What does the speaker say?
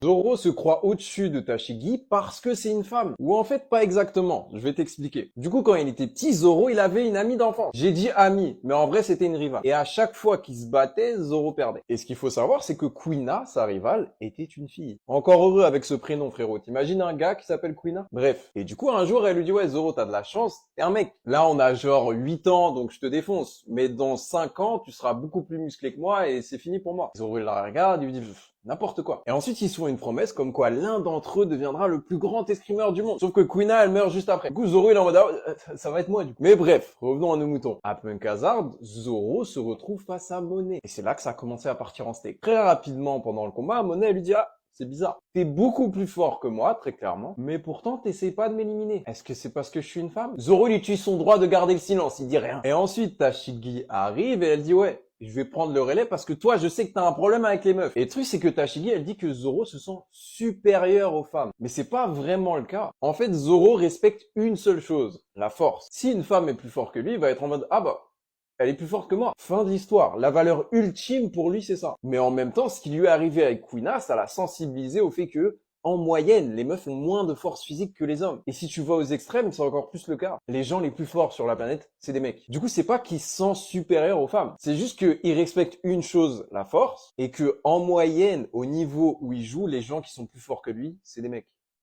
Zoro se croit au-dessus de Tashigi parce que c'est une femme. Ou en fait, pas exactement. Je vais t'expliquer. Du coup, quand il était petit, Zoro, il avait une amie d'enfance. J'ai dit amie, mais en vrai, c'était une rivale. Et à chaque fois qu'il se battait, Zoro perdait. Et ce qu'il faut savoir, c'est que Kuina, sa rivale, était une fille. Encore heureux avec ce prénom, frérot. T'imagines un gars qui s'appelle Kuina? Bref. Et du coup, un jour, elle lui dit, ouais, Zoro, t'as de la chance. T'es un mec. Là, on a genre 8 ans, donc je te défonce. Mais dans 5 ans, tu seras beaucoup plus musclé que moi et c'est fini pour moi. Zoro, il la regarde, il lui dit, n'importe quoi. Et ensuite, ils se font une promesse comme quoi l'un d'entre eux deviendra le plus grand escrimeur du monde. Sauf que Kuina, elle meurt juste après. Du coup, Zoro, il est en mode, ah, ça va être moi, du coup. Mais bref, revenons à nos moutons. À Punk Hazard, Zoro se retrouve face à Monet. Et c'est là que ça a commencé à partir en steak. Très rapidement, pendant le combat, Monet, elle lui dit, ah, c'est bizarre. T'es beaucoup plus fort que moi, très clairement, mais pourtant t'essayes pas de m'éliminer. Est-ce que c'est parce que je suis une femme? Zoro, il utilise son droit de garder le silence, il dit rien. Et ensuite, Tashigi arrive et elle dit, ouais, je vais prendre le relais parce que toi, je sais que t'as un problème avec les meufs. Et le truc, c'est que Tashigi, elle dit que Zoro se sent supérieur aux femmes. Mais c'est pas vraiment le cas. En fait, Zoro respecte une seule chose, la force. Si une femme est plus forte que lui, il va être en mode, ah bah, elle est plus forte que moi. Fin de l'histoire. La valeur ultime pour lui, c'est ça. Mais en même temps, ce qui lui est arrivé avec Kuina, ça l'a sensibilisé au fait que, en moyenne, les meufs ont moins de force physique que les hommes. Et si tu vas aux extrêmes, c'est encore plus le cas. Les gens les plus forts sur la planète, c'est des mecs. Du coup, c'est pas qu'ils se sentent supérieurs aux femmes. C'est juste qu'ils respectent une chose, la force, et que, en moyenne, au niveau où il joue, les gens qui sont plus forts que lui, c'est des mecs.